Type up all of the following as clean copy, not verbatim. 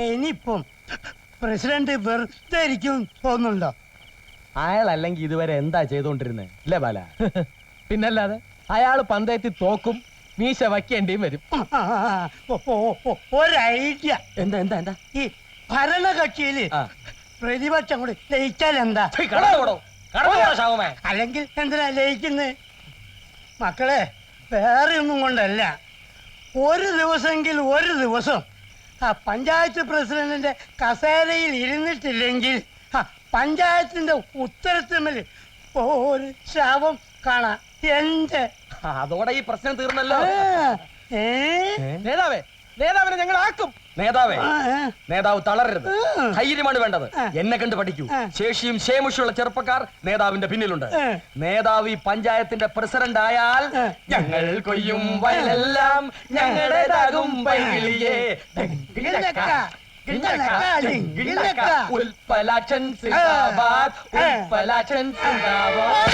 ഇനിയിപ്പം പ്രസിഡന്റ് വെറുതെ ഇരിക്കും തോന്നുന്നുണ്ടോ? അയാളല്ലെങ്കിൽ ഇതുവരെ എന്താ ചെയ്തോണ്ടിരുന്നേ അല്ലേ ബാല? പിന്നല്ലാതെ അയാള് പന്തയത്തിൽ തോക്കും, മീശ വയ്ക്കേണ്ടിയും വരും. ഒരു ഐഡിയ. എന്താ എന്താ എന്താ? ഈ ഭരണകക്ഷിയില് പ്രതിപക്ഷം കൂടി ലയിച്ചാൽ എന്താ? അല്ലെങ്കിൽ എന്തിനാ ലയിക്കുന്നത്? മക്കളെ, വേറെ ഒന്നും കൊണ്ടല്ല. ഒരു ദിവസം ആ പഞ്ചായത്ത് പ്രസിഡന്റിന്റെ കസേരയിൽ ഇരുന്നിട്ടില്ലെങ്കിൽ പഞ്ചായത്തിന്റെ ഉത്തരത്തിന്മേൽ ഒരു ശാപം കാണാം. അതോടെ ഈ പ്രശ്നം തീർന്നല്ലോ. നേതാവിനെ ഞങ്ങൾ ആക്കും. നേതാവ് തളരരുത്, ധൈര്യമാണ് വേണ്ടത്. എന്നെ കണ്ട് പഠിക്കൂ. ശേഷിയും ശേമുഷുള്ള ചെറുപ്പക്കാർ നേതാവിന്റെ പിന്നിലുണ്ട്. നേതാവ് ഈ പഞ്ചായത്തിന്റെ പ്രസിഡന്റ് ആയാൽ ഞങ്ങൾ കൊയ്യും വയലെല്ലാം ഞങ്ങളുടേതാകും പൈകിളിയേ. ഉൽപ്പലാക്ഷൻ സിന്ദാബാദ്, ഉൽപ്പലാക്ഷൻ സിന്ദാബാദ്.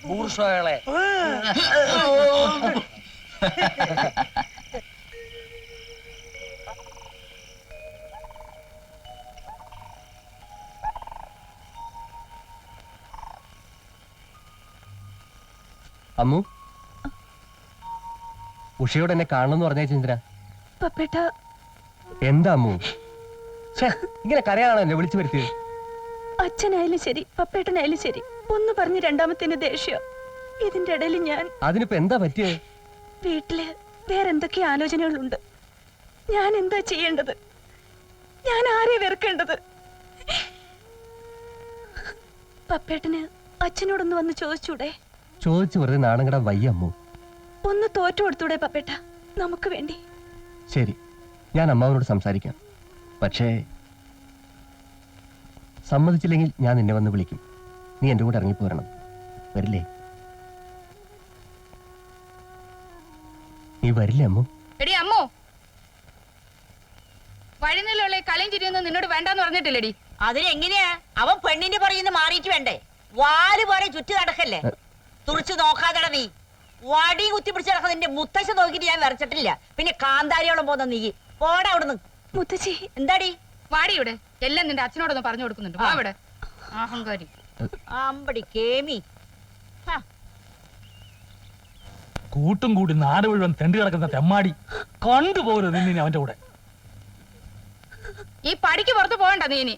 ബൂർഷോകളെ അമ്മു, ഉഷയോട് എന്നെ കാണണമെന്ന് പറഞ്ഞ ചന്ദ്ര. എന്താ അമ്മു ഇങ്ങനെ കരയാണോ എന്നെ വിളിച്ചു വരുത്തിയത്? അച്ഛനായാലും ശരി, പപ്പേട്ടനായാലും ശരി, ഒന്ന് പറഞ്ഞ് രണ്ടാമത്തിന് ദേഷ്യം. ഇതിന്റെ ഇടയിൽ ഞാൻ അതിനിപ്പോ എന്താ പറ്റിയത്? വീട്ടില് വേറെന്തൊക്കെ ആലോചനകളുണ്ട്. ഞാൻ എന്താ ചെയ്യേണ്ടത്? ഞാൻ ആരെ വെറുക്കേണ്ടത്? പപ്പേട്ടന് അച്ഛനോടൊന്ന് വന്ന് ചോദിച്ചൂടെ? ചോദിച്ചു വെറുതെ നാണങ്ങട വയ്യ അമ്മു. ഒന്ന് തോറ്റു കൊടുത്തൂടെ പപ്പേട്ട, നമുക്ക് വേണ്ടി? ശരി, ഞാൻ അമ്മാവനോട് സംസാരിക്കാം. പക്ഷേ സമ്മതിച്ചില്ലെങ്കിൽ ഞാൻ നിന്നെ വന്ന് വിളിക്കും. നീ എന്റെ കൂടെ ഇറങ്ങിപ്പോരണം. വരില്ലേ? നീ വരില്ലേ അമ്മു? എടി അമ്മോ, വഴിനിലുള്ള കളിയും ചിരിയൊന്നും നിന്നോട് വേണ്ടെന്ന് പറഞ്ഞിട്ടില്ലടി. അതിനെങ്ങനെയാ? അവൻ പെണ്ണിന്റെ പറയുന്ന മാറിയിട്ട് വേണ്ടേ? വാല് പോലെ ചുറ്റി നടക്കല്ലേ? തുറച്ചു നോക്കാതട നീ. വടി കുത്തിപ്പിടിച്ച് നടക്കുന്ന നിന്റെ മുത്തശ്ശ നോക്കിട്ട് ഞാൻ വരച്ചിട്ടില്ല. പിന്നെ കാന്താരിയോളം പോന്ന നീ പോടാ അവിടുന്ന്. മുത്തശ്ശി എന്താടി? വാടിയുടെ എല്ലാം നിന്റെ അച്ഛനോടൊന്ന് പറഞ്ഞു കൊടുക്കുന്നുണ്ട്. അവിടെ അഹങ്കാരി അമ്പടി കേമി. കൂട്ടും കൂടി നാട് മുഴുവൻ തെണ്ടി കിടക്കുന്ന തെമ്മാടി കണ്ടുപോകരുത് നിന്നെ അവന്റെ കൂടെ. ഈ പടിക്ക് പുറത്ത് പോകണ്ട നീ.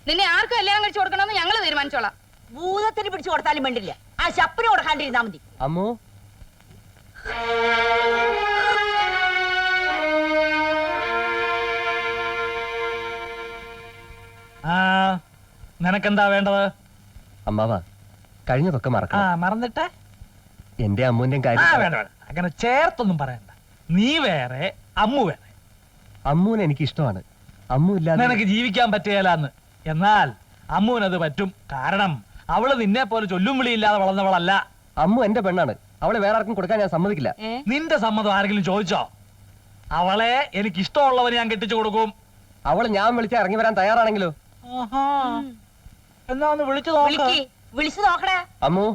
നിന്നെ ആർക്കും കല്യാണം കഴിച്ചു കൊടുക്കണമെന്ന് ഞങ്ങൾ തീരുമാനിച്ചോളാം. ഭൂതത്തിന് പിടിച്ചു കൊടുത്താലും വേണ്ടില്ല, ആ ശപ്പിന് കൊടുക്കാണ്ടിരുന്നാ മതി. അമ്മു, ആ നിനക്കെന്താ വേണ്ടത്? അമ്മാവ കഴിഞ്ഞതൊക്കെ ആ മറക്കണം. മറന്നിട്ടെ. എന്റെ അമ്മൂന്റെയും ആ കാര്യം വേണ്ട വേണ്ട, അങ്ങനെ ചേർത്തൊന്നും പറയണ്ട. നീ വേറെ, അമ്മു വേറെ. അമ്മൂനെ എനിക്ക് ഇഷ്ടമാണ്. അമ്മു ഇല്ലാതെ നിനക്ക് ജീവിക്കാൻ പറ്റുകയില്ലാന്ന്. എന്നാൽ അമ്മുവിനത് പറ്റും. കാരണം അവള് നിന്നെ പോലെ ചൊല്ലും വിളിയില്ലാതെ വളർന്നവളല്ല. അമ്മു എന്റെ പെണ്ണാണ്. അവളെ വേറെ ആർക്കും കൊടുക്കാൻ ഞാൻ സമ്മതിക്കില്ല. നിന്റെ സമ്മതം ആരെങ്കിലും ചോദിച്ചോ? അവളെ എനിക്ക് ഇഷ്ടമുള്ളവന് ഞാൻ കെട്ടിച്ചു കൊടുക്കും. അവള് ഞാൻ വിളിച്ച ഇറങ്ങി വരാൻ തയ്യാറാണെങ്കിലോ? എന്നാ ഒന്ന് വിളിച്ചു നോക്ക്. വിളിക്ക്, വിളിച്ചു നോക്കടാ. അമ്മു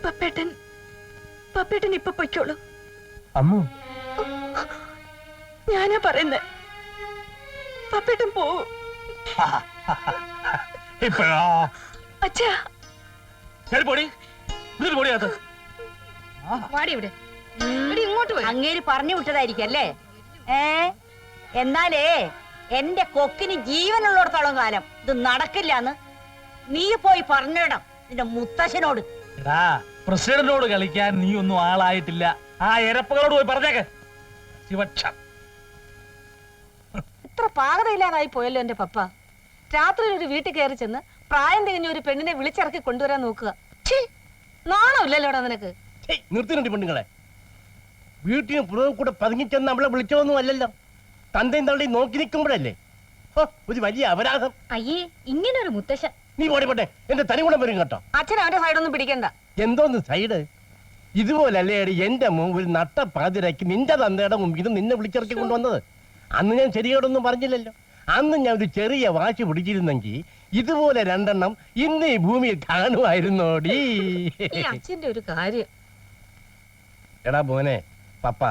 പപ്പേട്ടൻ പപ്പേട്ടൻ ഇപ്പൊ പൊയ്ക്കോളൂ. അമ്മു ഞാനാ പറയുന്നേ, പപ്പേട്ടൻ പോവൂ. ഇപ്പഴോ? അച്ഛാ ശരി പൊടി, ഇതിൽ പൊടിയാത്ത. വാടി ഇവിടെ. ഇവിടെ ഇങ്ങോട്ട് പോയി. അങ്ങേര് പറഞ്ഞു വിട്ടതായിരിക്കും അല്ലേ? എന്നാലേ എന്റെ കൊക്കിന് ജീവനുള്ളിടത്തോളം കാലം ഇത് നടക്കില്ലാന്ന് നീ പോയി പറഞ്ഞിടണം നിന്റെ മുത്തശ്ശനോട്. എടാ, പ്രസിഡന്റിനോട് കളിക്കാൻ നീ ഒന്നും ആളായിട്ടില്ല. ആ എരപ്പകളോട് പോയി പറഞ്ഞേക്ക്. ശിവക്ഷം. ഇത്ര പാകതയില്ലാതായി പോയല്ലോ എന്റെ പപ്പ. രാത്രി ഒരു വീട്ടിൽ കയറി ചെന്ന് പ്രായം തികഞ്ഞ ഒരു പെണ്ണിനെ വിളിച്ചിറക്കി കൊണ്ടുവരാൻ നോക്കുക. നാണമില്ലല്ലോടാ നിനക്ക്. നിർത്തിനുണ്ട് പെണ്ണുങ്ങളെ. വീട്ടിന് പുറകെ കൂടെ പതുങ്ങിച്ചെന്ന് നമ്മളെ വിളിച്ചോന്നും അല്ലല്ലോ. തന്തയും തള്ളി നോക്കി നിൽക്കുമ്പോഴല്ലേ ഒരു വലിയ അപരാധം. അയ്യേ, ഇങ്ങനെ ഒരു മുത്തശ്ശൻ. നീ പോട്ടെ, എന്റെ തനി ഗുണം വരും കേട്ടോ. അച്ഛൻ അവന്റെ സൈഡൊന്നും പിടിക്കണ്ട. എന്തോന്ന് സൈഡ്? ഇതുപോലല്ലേ എന്റെ മുമ്പ് ഒരു നട്ട പാതിരാക്കി നിന്റെ തന്തയുടെ മുമ്പിൽ നിന്നെ വിളിച്ചിറക്കി കൊണ്ടുവന്നത്. അന്ന് ഞാൻ ശരിയോടൊന്നും പറഞ്ഞില്ലല്ലോ. അന്ന് ഞാൻ ഒരു ചെറിയ വാശി പിടിച്ചിരുന്നെങ്കിൽ ഇതുപോലെ രണ്ടെണ്ണം ഇന്ന് ഈ ഭൂമിയിൽ കാണുമായിരുന്നോടി. ഈ അച്ഛന്റെ ഒരു കാര്യം. എടാ മോനെ, പപ്പ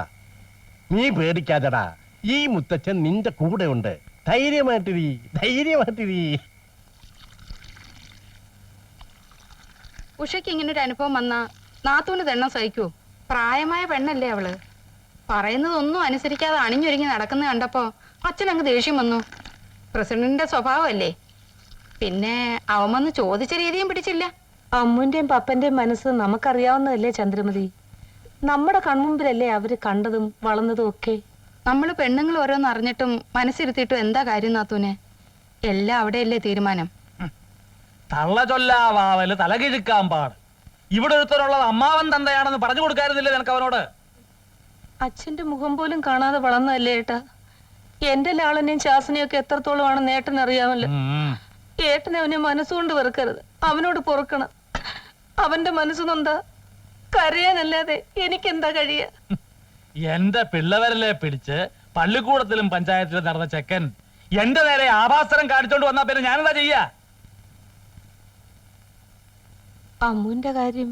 നീ പേടിക്കാതെടാ. ഈ മുത്തച്ഛൻ നിന്റെ കൂടെ ഉണ്ട്. ധൈര്യമായിട്ടിരി, ധൈര്യമായിട്ടിരി. ഉഷയ്ക്ക് ഇങ്ങനൊരു അനുഭവം വന്നാ നാത്തൂന് തെണ്ണം സഹിക്കൂ? പ്രായമായ പെണ്ണല്ലേ അവള്. പറയുന്നതൊന്നും അനുസരിക്കാതെ അണിഞ്ഞൊരുങ്ങി നടക്കുന്ന കണ്ടപ്പോ അച്ഛനങ്ങ് ദേഷ്യം വന്നു. പ്രസിഡന്റിന്റെ സ്വഭാവമല്ലേ. പിന്നെ അവൻ വന്ന് ചോദിച്ച രീതിയും പിടിച്ചില്ല. അമ്മുന്റെയും പപ്പന്റെയും മനസ്സ് നമുക്കറിയാവുന്നതല്ലേ ചന്ദ്രമതി. നമ്മുടെ കൺമുമ്പിലല്ലേ അവര് കണ്ടതും വളർന്നതും ഒക്കെ. നമ്മൾ പെണ്ണുങ്ങൾ ഓരോന്ന് അറിഞ്ഞിട്ടും മനസ്സിരുത്തിയിട്ടും എന്താ കാര്യം നാത്തൂനെ? എല്ലാം അവിടെയല്ലേ തീരുമാനം. തള്ള ചൊല്ലാവാവല് തലകിഴുക്കാൻ പാട്. ഇവിടെ ഒരുത്തരുള്ളത് അമ്മാവൻ തന്തയാണെന്ന് പറഞ്ഞു കൊടുക്കാറുന്നില്ലേ നിനക്ക് അവനോട്? അച്ഛന്റെ മുഖം പോലും കാണാതെ വളർന്നതല്ലേ ഏട്ടാ. എന്റെ ലാളനെയും ശാസനയും ഒക്കെ എത്രത്തോളമാണെന്ന് ഏട്ടൻ അറിയാമല്ലോ. ഏട്ടനെ അവനെ മനസ്സുകൊണ്ട് വെറുക്കരുത്. അവനോട് പൊറുക്കണം. അവന്റെ മനസ്സ് നൊന്താ കരയാനല്ലാതെ എനിക്കെന്താ കഴിയ? എന്റെ പിള്ളവരലെ പിടിച്ച് പള്ളിക്കൂടത്തിലും പഞ്ചായത്തിലും നടന്ന ചെക്കൻ എന്റെ നേരെ ആഭാസരം കാണിച്ചോണ്ട് വന്നാ പിന്നെ ഞാനെന്താ ചെയ്യാ? അമ്മുന്റെ കാര്യം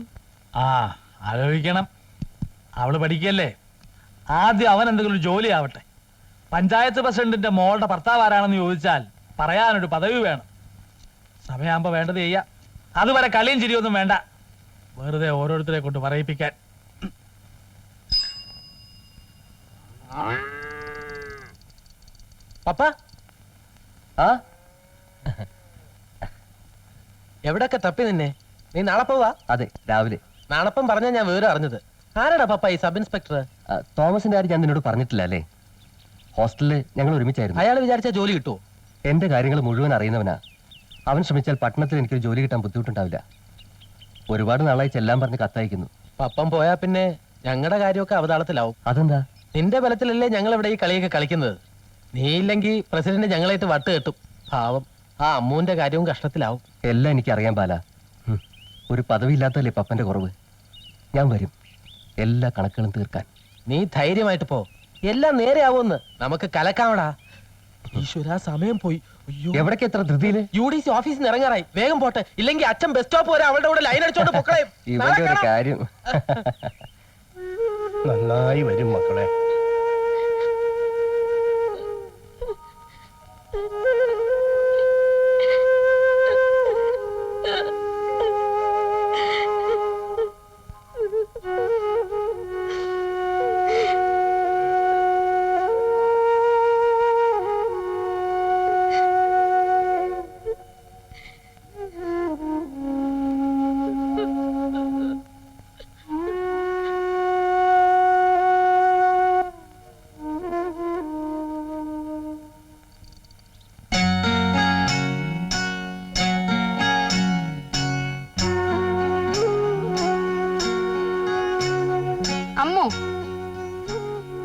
ആ ആലോചിക്കണം. അവള് പഠിക്കല്ലേ. ആദ്യം അവൻ എന്തെങ്കിലും ഒരു ജോലി ആവട്ടെ. പഞ്ചായത്ത് പ്രസിഡന്റിന്റെ മോളുടെ ഭർത്താവ് ആരാണെന്ന് ചോദിച്ചാൽ പറയാനൊരു പദവി വേണം. സമയമാകുമ്പോ വേണ്ടത് ചെയ്യാം. അതുവരെ കളിയും ചിരിയൊന്നും വേണ്ട. വെറുതെ ഓരോരുത്തരെ കൊണ്ട് പറയിപ്പിക്കാൻ. പപ്പ ആ എവിടൊക്കെ തപ്പി നിന്നെ? നീ നാളെ പോവാ? അതെ, രാവിലെ. നാളപ്പം പറഞ്ഞാ ഞാൻ വേറെ അറിഞ്ഞത്. ആരാടാ പപ്പ ഈ സബ് ഇൻസ്പെക്ടർ? തോമസിന്റെ കാര്യം ഞാൻ നിന്നോട് പറഞ്ഞിട്ടില്ല അല്ലേ? ഹോസ്റ്റലില് ഞങ്ങൾ ഒരുമിച്ചായിരുന്നു. അയാൾ വിചാരിച്ച ജോലി കിട്ടുമോ? എന്റെ കാര്യങ്ങൾ മുഴുവൻ അറിയുന്നവനാ. അവൻ ശ്രമിച്ചാൽ പട്ടണത്തിൽ എനിക്കൊരു ജോലി കിട്ടാൻ ബുദ്ധിമുട്ടുണ്ടാവില്ല. ഒരുപാട് നാളായി ചെല്ലാൻ പറഞ്ഞ് കത്തയക്കുന്നു. പപ്പം പോയാ പിന്നെ ഞങ്ങളുടെ കാര്യമൊക്കെ അവതാളത്തിലാവും. അതെന്താ? നിന്റെ ബലത്തിലല്ലേ ഞങ്ങൾ ഇവിടെ ഈ കളിയൊക്കെ കളിക്കുന്നത്. നീ ഇല്ലെങ്കിൽ പ്രസിഡന്റ് ഞങ്ങളായിട്ട് വട്ട് കെട്ടും. പാവം ആ അമ്മൂന്റെ കാര്യവും കഷ്ടത്തിലാവും. എല്ലാം എനിക്കറിയാൻ പാല. ഒരു പദവി ഇല്ലാത്തല്ലേ പപ്പന്റെ കുറവ്. ഞാൻ വരും എല്ലാ കണക്കുകളും തീർക്കാൻ. നീ ധൈര്യമായിട്ട് പോ. എല്ലാം നേരെയാവുമെന്ന് നമുക്ക് കലക്കാവടാ. ഈശ്വരാ, സമയം പോയി. എവിടേക്ക് എത്ര ധൃതിയില്? UDC ഓഫീസിൽ നിന്ന് ഇറങ്ങാറായി. വേഗം പോട്ടെ, ഇല്ലെങ്കിൽ അച്ഛൻ ബസ് സ്റ്റോപ്പ് വരെ അവളുടെ കൂടെ ലൈൻ അടിച്ചോണ്ട് പൊക്കളയും. ഇവന്റെ ഒരു കാര്യം. നന്നായി വരും മക്കളെ.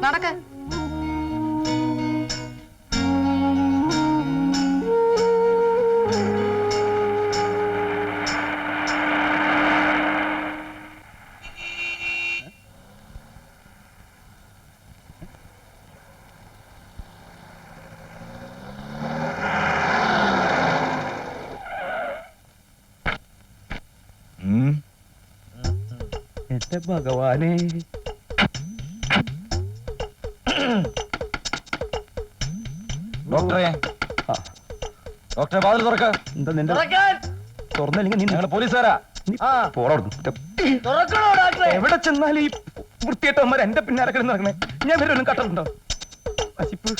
നടക്ക. എന്റെ ഭഗവാനെ. ഡോക്ടറെ ഡോക്ടറെ വാതിൽ തുറക്ക. എന്താ നിന്റെ തുറക്കാൻ. തുറന്നില്ലെങ്കിൽ നീ ഞങ്ങള് പോലീസുകാരാ. ആ, തുറക്കണോ ഡോക്ടറെ? എവിടെ ചെന്നാലും ഈ വൃത്തിയേട്ടന്മാർ എന്റെ പിന്നാലെ കിടന്ന് നടക്കണേ. ഞാൻ വരും കട്ടുണ്ടോ പശിപ്പ്.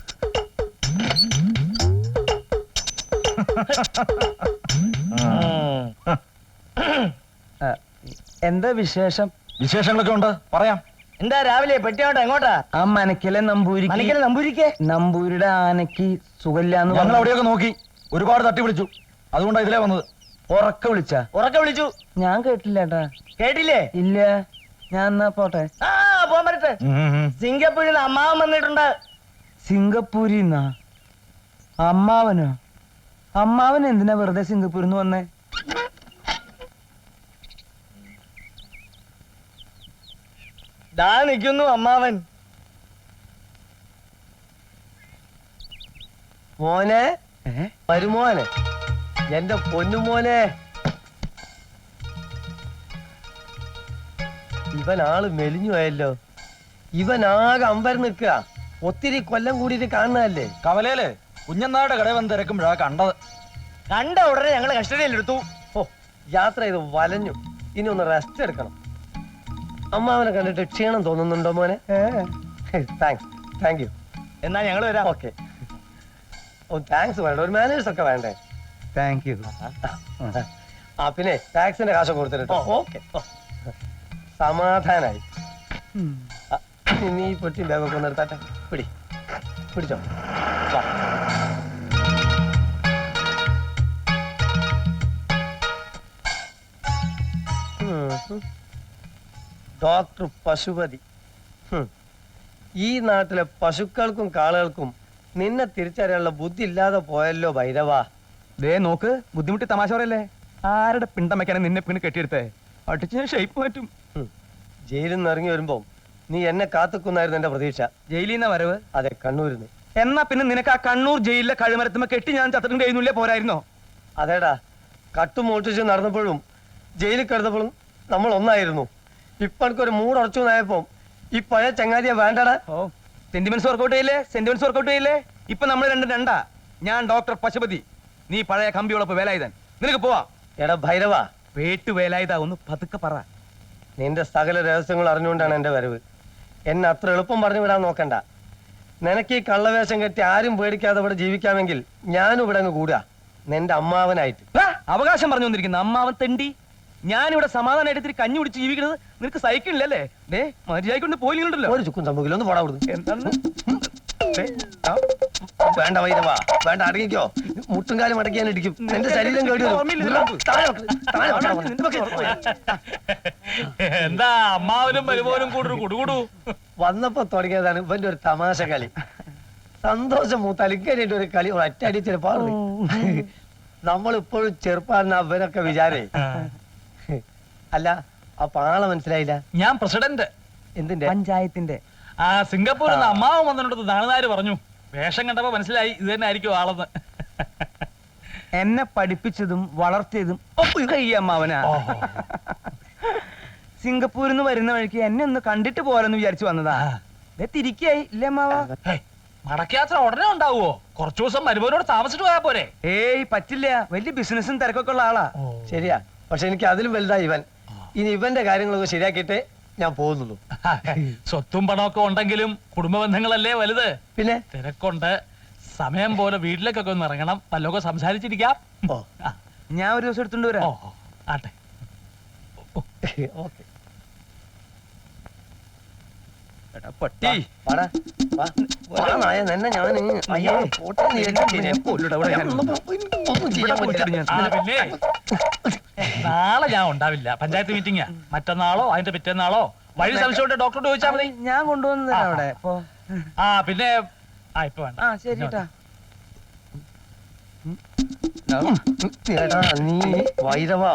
എന്താ വിശേഷം? വിശേഷങ്ങളൊക്കെ ഉണ്ട്, പറയാം. എന്താ രാവിലെ പെട്ടിയോട്ടെ എങ്ങോട്ടാ? ആ മനക്കലെ നമ്പൂരി മനക്കലെ നമ്പൂരിക്കേ? നമ്പൂരിയുടെ ആനക്ക് സുഖമില്ലാന്ന് ഞങ്ങൾ അവിടെയൊക്കെ നോക്കി, ഒരുപാട് തട്ടി വിളിച്ചു. അതുകൊണ്ടാ ഇതിലേ വന്നത്. ഉറക്ക വിളിച്ച? ഉറക്കെ വിളിച്ചു. ഞാൻ കേട്ടില്ലേട്ടാ. കേട്ടില്ലേ? ഇല്ല. ഞാൻ എന്നാ പോട്ടെ. ആ, പോകാൻ പറ്റട്ടെ. സിംഗപ്പൂരിൽ നിന്ന് അമ്മാവൻ വന്നിട്ടുണ്ട്. സിംഗപ്പൂരിന്നാ? അമ്മാവനോ? അമ്മാവൻ എന്തിനാ വെറുതെ സിംഗപ്പൂരിൽ നിന്ന് വന്നേ? ദാ നിൽക്കുന്നു അമ്മാവൻ. മോനെ, വരുമോനെ, എന്റെ പൊന്നുമോനെ. ഇവൻ ആള് മെലിഞ്ഞു പോയല്ലോ. ഇവനാകെ അമ്പരം നിൽക്കുക. ഒത്തിരി കൊല്ലം കൂടിയിട്ട് കാണുന്നതല്ലേ. കവലയില് കുഞ്ഞന്നായുടെ കടയിൽ വന്ന് തിരക്കുമ്പോഴാ കണ്ടത്. കണ്ട ഉടനെ ഞങ്ങള് കസ്റ്റഡിയിലെടുത്തു. ഓ, യാത്ര ചെയ്ത് വലഞ്ഞു. ഇനി ഒന്ന് റെസ്റ്റ് എടുക്കണം. അമ്മാവനെ കണ്ടിട്ട് ക്ഷീണം തോന്നുന്നുണ്ടോ മോനെ? Thanks, thank you. എന്നാ ഞങ്ങൾ വരാം. ഓക്കെ. ഓ, താങ്ക്സ് വേണ്ട, ഒരു മാനേഴ്സ് ഒക്കെ വേണ്ടേ? Thank you. ആ, പിന്നെ ടാക്സിന്റെ കാശൊക്കെ കൊടുത്തിട്ടോ. ഓക്കെ, സമാധാനായി. നീ പൊട്ടി ബാഗൊക്കെ ഒന്ന് എടുത്താട്ടെ. പിടിച്ചോ. വാ. ഡോക്ടർ പശുപതി. ഈ നാട്ടിലെ പശുക്കൾക്കും കാളുകൾക്കും നിന്നെ തിരിച്ചറിയാനുള്ള ബുദ്ധി ഇല്ലാതെ പോയല്ലോ ഭൈരവാ. ദേ നോക്ക്, ബുദ്ധിമുട്ടി തമാശ പറയല്ലേ. ആരുടെ പിണ്ടം വെക്കാനെ നിന്നെ പിന്നെ കെട്ടിയെടുത്തേ? അടിച്ച് ഞാൻ ഷേപ്പ് മാറ്റും. ജയിലിൽ നിന്ന് ഇറങ്ങി വരുമ്പോ നീ എന്നെ കാത്തുക്കുന്നായിരുന്നു എന്റെ പ്രതീക്ഷ. ജയിലിൽ നിന്ന വരവ്? അതെ, കണ്ണൂരിന്ന്. എന്നാ പിന്നെ നിനക്ക് ആ കണ്ണൂർ ജയിലിലെ കഴുമരത്തുമ്പോ കെട്ടി ഞാൻ ചത്തിട്ട് കഴിയുന്നില്ലേ പോരായിരുന്നോ? അതേടാ, കട്ടുമോട്ടിച്ച് നടന്നപ്പോഴും ജയിലിൽ കിടന്നപ്പോഴും നമ്മൾ ഒന്നായിരുന്നു. ഇപ്പൊ എനിക്കൊരു മൂടുറച്ചു നായപ്പോ ഈ പഴയ ചങ്ങാതിയെ വേണ്ടടാ. ഓ, സെന്റിമെന്റ്സ് വർക്കൗട്ട് ചെയ്യില്ലേ? സെന്റിമെന്റ്സ് വർക്കൗട്ട് ചെയ്യില്ലേ? ഇപ്പൊ നമ്മൾ രണ്ടാ. ഞാൻ ഡോക്ടർ പശുപതി, നീ പഴയ കമ്പിയോളപ്പ് വേലായുധൻ. നിനക്ക് പോവാ. എടാ ഭൈരവാ, പേട്ടു വേലായുധ, ഒന്ന് പതുക്കെ പറ. നിന്റെ സകല രഹസ്യങ്ങൾ അറിഞ്ഞുകൊണ്ടാണ് എന്റെ വരവ്. എന്നെ അത്ര എളുപ്പം പറഞ്ഞു വിടാൻ നോക്കണ്ട. നിനക്ക് ഈ കള്ളവേഷം കെട്ടി ആരും പേടിക്കാതെ ഇവിടെ ജീവിക്കാമെങ്കിൽ ഞാനും ഇവിടെ അങ്ങ് കൂടുക, നിന്റെ അമ്മാവനായിട്ട്. അവകാശം പറഞ്ഞു വന്നിരിക്കുന്ന അമ്മാവൻ തെണ്ടി. ഞാനിവിടെ സമാധാനമായിട്ട് ഇത്തിരി കഞ്ഞി കുടിച്ച് ജീവിക്കുന്നത് നിനക്ക് സഹിക്കണില്ലല്ലേ? മര്യാദ പോയില്ലല്ലോ. ഒരു ചുക്കും സംഭവിക്കില്ല, ഒന്ന് പോടാ കൊടുത്തു. എന്താണ്? വേണ്ട ഭൈരവാ, വേണ്ട, അടങ്ങിക്കോ. മുട്ടുംകാലം അടക്കി ഞാൻ ഇടിക്കും. എന്റെ ശരീരം കേടി വരും. താഴെ വെക്കണം. എന്താ അമ്മാവനും മരുമോനും കൂടൊരു കുടുകുടു? വന്നപ്പോ തുടങ്ങിയതാണ് ഇവന്റെ ഒരു തമാശ കളി. സന്തോഷം മൂത്തലിക്കാനായിട്ട് ഒരു കളി ഒറ്റടി ചെറുപ്പാണ്. നമ്മളിപ്പോഴും ചെറുപ്പാണെന്ന് അവരൊക്കെ വിചാരേ. അല്ല, അപ്പൊ ആളെ മനസ്സിലായില്ല. ഞാൻ പ്രസിഡന്റ്. എന്തിന്റെ? പഞ്ചായത്തിന്റെ. ആ സിംഗപ്പൂരിൽ നിന്ന് അമ്മാവൻ വന്നിട്ട് നാളുകാര് പറഞ്ഞു. വേഷം കണ്ടപ്പോ മനസ്സിലായി ഇത് തന്നെ ആയിരിക്കും ആളെന്ന്. എന്നെ പഠിപ്പിച്ചതും വളർത്തിയതും ഈ അമ്മാവനാ. സിംഗപ്പൂരിൽ നിന്ന് വരുന്ന വഴിക്ക് എന്നെ ഒന്ന് കണ്ടിട്ട് പോരെന്ന് വിചാരിച്ചു വന്നതാ. തിരിക്കായി ഇല്ലേ അമ്മാവ? മടക്കയാത്ര ഉടനെ ഉണ്ടാവുമോ? കുറച്ചു ദിവസം മരുമോനോട് താമസിച്ചിട്ട് പോയാ പോരെ? ഏയ് പറ്റില്ല, വലിയ ബിസിനസ്സും തിരക്കൊക്കെ ഉള്ള ആളാ. ശരിയാ, പക്ഷെ എനിക്ക് അതിലും വലുതായി ഇവൻ. ഇനി ഇവന്റെ കാര്യങ്ങളൊക്കെ ശരിയാക്കിയിട്ട് ഞാൻ പോകുന്നുള്ളൂ. സ്വത്തും പണമൊക്കെ ഉണ്ടെങ്കിലും കുടുംബ ബന്ധങ്ങളല്ലേ വലുത്. പിന്നെ തിരക്കുണ്ട്. സമയം പോലെ വീട്ടിലേക്കൊക്കെ ഒന്ന് ഇറങ്ങണം, വല്ലതൊക്കെ സംസാരിച്ചിരിക്കാം. ഓ, ഞാൻ ഒരു ദിവസം എടുത്തോണ്ട് വരാം. ഓ, ആട്ടെ. ഓക്കെ. പട്ടി വാടാ, വാ. വാ നായ, നിന്നെ ഞാന് അയ്യോ പോട്ടെ, നീ എന്നെ ഒന്നും ചെയ്യാൻ പറ്റില്ല. പിന്നെ നാളെ ഞാൻ ഉണ്ടാവില്ല, പഞ്ചായത്ത് മീറ്റിംഗാ. മറ്റന്നാളോ അതിന്റെ പിറ്റേന്നാളോ വഴി സംശയമുണ്ട് ഡോക്ടറോട് ചോദിച്ചാൽ മതി. ഞാൻ കൊണ്ടുവന്നതാ അവിടെ. ആ പിന്നെ ആ ഇപ്പൊ വേണ്ട. ആ ശരി ഏട്ടാ. നീ വൈരവാ